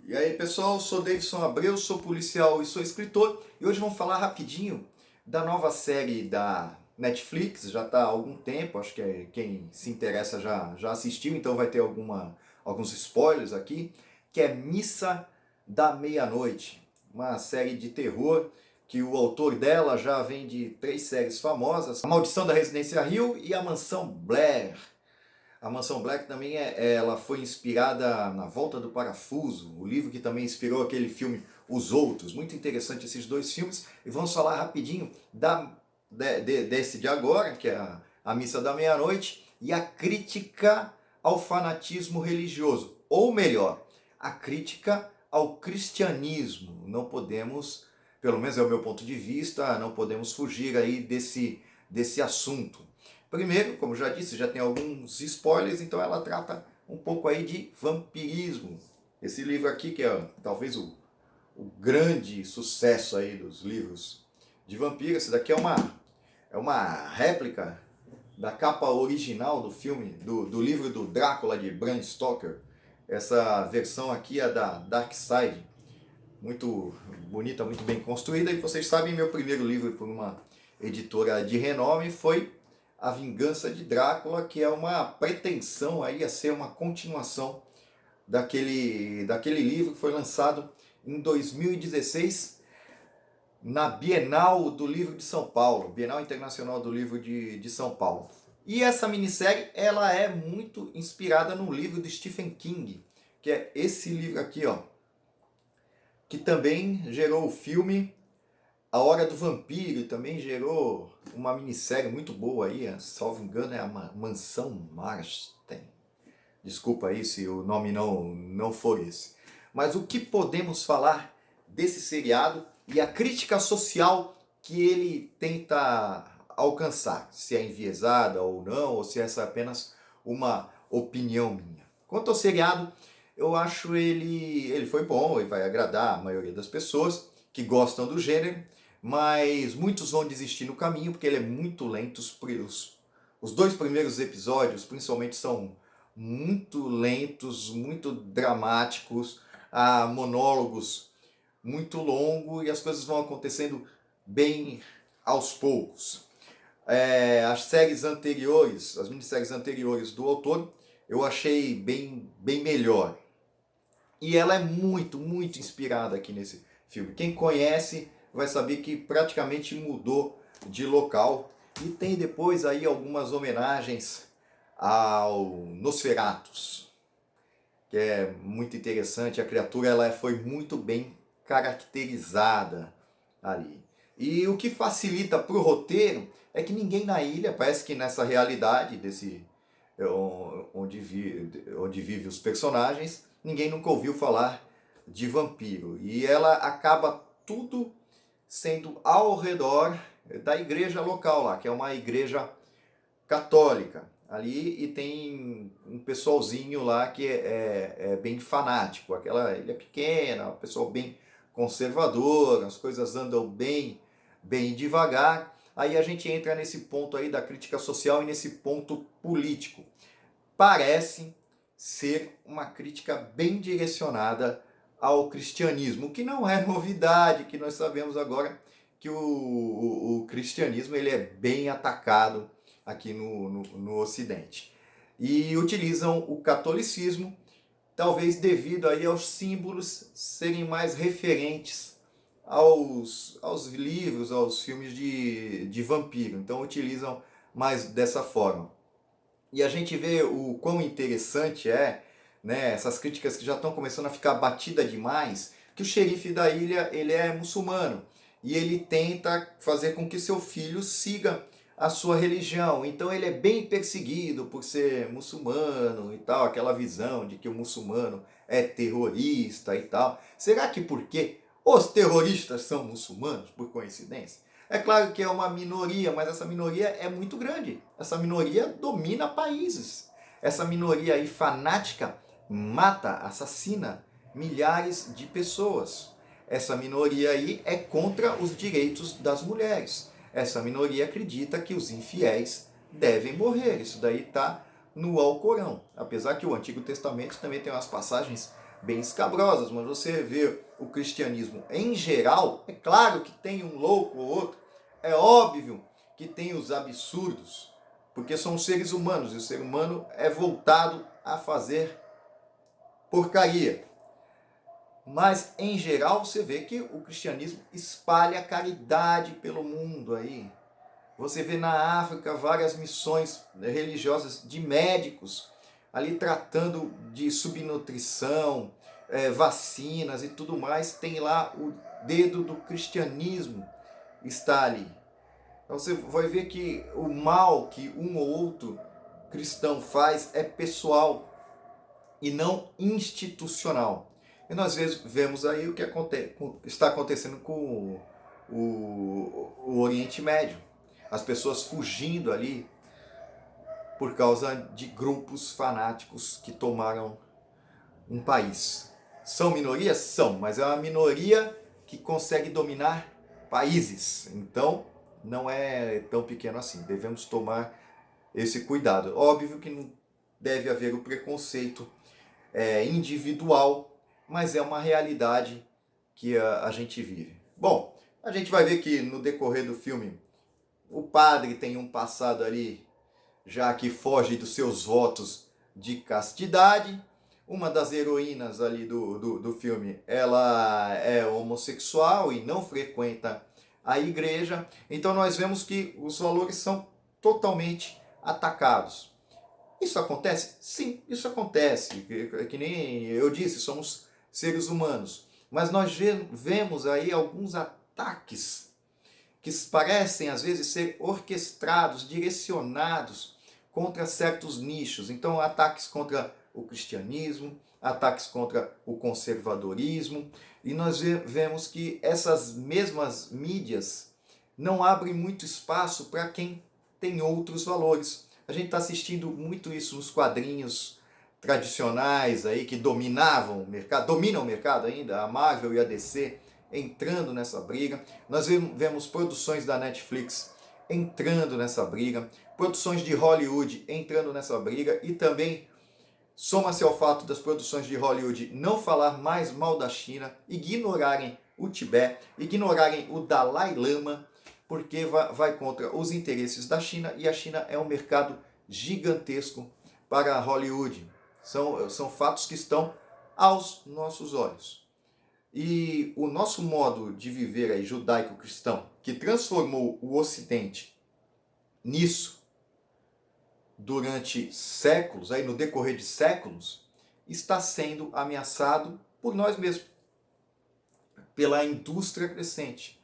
E aí pessoal, sou Davidson Abreu, sou policial e sou escritor e hoje vamos falar rapidinho da nova série da Netflix, já está há algum tempo, acho que quem se interessa já assistiu, então vai ter alguns spoilers aqui, que é Missa da Meia-Noite, uma série de terror que o autor dela já vem de 3 séries famosas, A Maldição da Residência Hill e A Mansão Blair. A Mansão Black também ela foi inspirada na Volta do Parafuso, o livro que também inspirou aquele filme Os Outros. Muito interessante esses dois filmes. E vamos falar rapidinho desse de agora, que é a Missa da Meia-Noite, e a crítica ao fanatismo religioso. Ou melhor, a crítica ao cristianismo. Não podemos, pelo menos é o meu ponto de vista, não podemos fugir aí desse assunto. Primeiro, como já disse, já tem alguns spoilers, então ela trata um pouco aí de vampirismo. Esse livro aqui, que é talvez o grande sucesso aí dos livros de vampiro, esse daqui é uma réplica da capa original do filme, do livro do Drácula de Bram Stoker. Essa versão aqui é da Dark Side, muito bonita, muito bem construída. E vocês sabem, meu primeiro livro por uma editora de renome foi A Vingança de Drácula, que é uma pretensão aí a ser uma continuação daquele livro que foi lançado em 2016 na Bienal do Livro de São Paulo, Bienal Internacional do Livro de São Paulo. E essa minissérie ela é muito inspirada no livro de Stephen King, que é esse livro aqui, ó, que também gerou o filme A Hora do Vampiro, e também gerou uma minissérie muito boa aí, salvo engano é a Mansão Marsden. Desculpa aí se o nome não for esse. Mas o que podemos falar desse seriado e a crítica social que ele tenta alcançar? Se é enviesada ou não, ou se essa é apenas uma opinião minha. Quanto ao seriado, eu acho ele foi bom e vai agradar a maioria das pessoas que gostam do gênero, mas muitos vão desistir no caminho porque ele é muito lento. Os 2 primeiros episódios, principalmente, são muito lentos, muito dramáticos, há monólogos muito longos e as coisas vão acontecendo bem aos poucos. As séries anteriores, as minisséries anteriores do autor, eu achei bem melhor. E ela é muito, muito inspirada aqui nesse filme. Quem conhece vai saber que praticamente mudou de local. E tem depois aí algumas homenagens ao Nosferatus, que é muito interessante. A criatura ela foi muito bem caracterizada ali. E o que facilita para o roteiro é que ninguém na ilha, parece que nessa realidade onde vive os personagens, ninguém nunca ouviu falar de vampiro. E ela acaba tudo sendo ao redor da igreja local lá, que é uma igreja católica ali, e tem um pessoalzinho lá que é bem fanático. Aquela ilha pequena, um pessoal bem conservador, as coisas andam bem devagar. Aí a gente entra nesse ponto aí da crítica social e nesse ponto político. Parece ser uma crítica bem direcionada ao cristianismo, que não é novidade, que nós sabemos agora que o cristianismo ele é bem atacado aqui no Ocidente. E utilizam o catolicismo, talvez devido aí aos símbolos serem mais referentes aos livros, aos filmes de vampiro. Então utilizam mais dessa forma. E a gente vê o quão interessante né, essas críticas que já estão começando a ficar batida demais, que o xerife da ilha ele é muçulmano e ele tenta fazer com que seu filho siga a sua religião. Então ele é bem perseguido por ser muçulmano e tal, aquela visão de que o muçulmano é terrorista e tal. Será que porque os terroristas são muçulmanos, por coincidência? É claro que é uma minoria, mas essa minoria é muito grande. Essa minoria domina países. Essa minoria aí fanática mata, assassina milhares de pessoas. Essa minoria aí é contra os direitos das mulheres. Essa minoria acredita que os infiéis devem morrer. Isso daí está no Alcorão. Apesar que o Antigo Testamento também tem umas passagens bem escabrosas, mas você vê o cristianismo em geral, é claro que tem um louco ou outro, é óbvio que tem os absurdos, porque são seres humanos, e o ser humano é voltado a fazer porcaria. Mas, em geral, você vê que o cristianismo espalha caridade pelo mundo aí. Você vê na África várias missões religiosas de médicos ali tratando de subnutrição, vacinas e tudo mais. Tem lá o dedo do cristianismo está ali. Então você vai ver que o mal que um ou outro cristão faz é pessoal e não institucional. E nós vemos aí o que está acontecendo com o Oriente Médio. As pessoas fugindo ali por causa de grupos fanáticos que tomaram um país. São minorias? São, mas é uma minoria que consegue dominar países. Então, não é tão pequeno assim. Devemos tomar esse cuidado. Óbvio que não deve haver o preconceito individual, mas é uma realidade que a gente vive. Bom, a gente vai ver que no decorrer do filme o padre tem um passado ali, já que foge dos seus votos de castidade. Uma das heroínas ali do filme, ela é homossexual e não frequenta a igreja. Então nós vemos que os valores são totalmente atacados. Isso acontece? Sim, isso acontece. Que nem eu disse, somos seres humanos. Mas nós vemos aí alguns ataques que parecem às vezes ser orquestrados, direcionados contra certos nichos. Então, ataques contra o cristianismo, ataques contra o conservadorismo. E nós vemos que essas mesmas mídias não abrem muito espaço para quem tem outros valores. A gente está assistindo muito isso nos quadrinhos tradicionais aí que dominam o mercado ainda, a Marvel e a DC entrando nessa briga. Nós vemos produções da Netflix entrando nessa briga, produções de Hollywood entrando nessa briga, e também soma-se ao fato das produções de Hollywood não falar mais mal da China, ignorarem o Tibete, ignorarem o Dalai Lama, porque vai contra os interesses da China, e a China é um mercado gigantesco para Hollywood. São fatos que estão aos nossos olhos. E o nosso modo de viver aí, judaico-cristão, que transformou o Ocidente nisso durante séculos, aí no decorrer de séculos, está sendo ameaçado por nós mesmos, pela indústria crescente.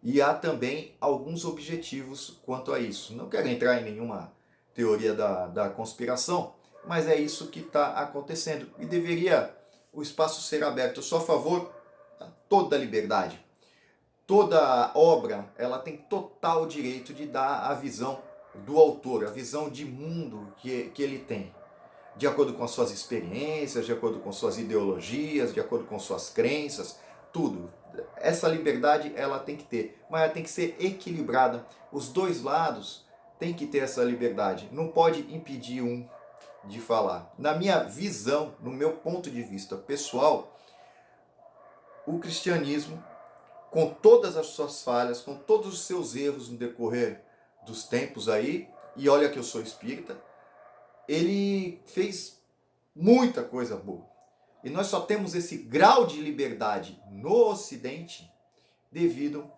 E há também alguns objetivos quanto a isso. Não quero entrar em nenhuma teoria da conspiração, mas é isso que está acontecendo. E deveria o espaço ser aberto. Eu sou a favor de toda a liberdade. Toda obra ela tem total direito de dar a visão do autor, a visão de mundo que ele tem. De acordo com as suas experiências, de acordo com suas ideologias, de acordo com suas crenças, tudo. Essa liberdade ela tem que ter, mas ela tem que ser equilibrada. Os dois lados têm que ter essa liberdade. Não pode impedir um de falar. Na minha visão, no meu ponto de vista pessoal, o cristianismo, com todas as suas falhas, com todos os seus erros no decorrer dos tempos aí, e olha que eu sou espírita, ele fez muita coisa boa. E nós só temos esse grau de liberdade no Ocidente devido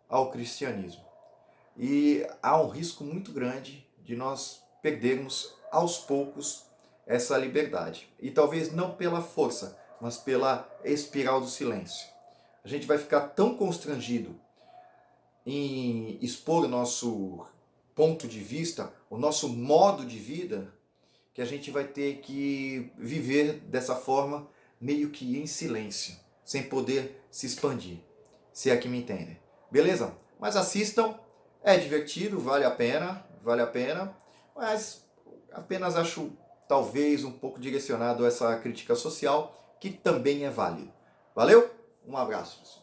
ao cristianismo. E há um risco muito grande de nós perdermos aos poucos essa liberdade. E talvez não pela força, mas pela espiral do silêncio. A gente vai ficar tão constrangido em expor o nosso ponto de vista, o nosso modo de vida, que a gente vai ter que viver dessa forma meio que em silêncio, sem poder se expandir, se é que me entendem. Beleza? Mas assistam, é divertido, vale a pena, mas apenas acho talvez um pouco direcionado a essa crítica social, que também é válido. Valeu? Um abraço.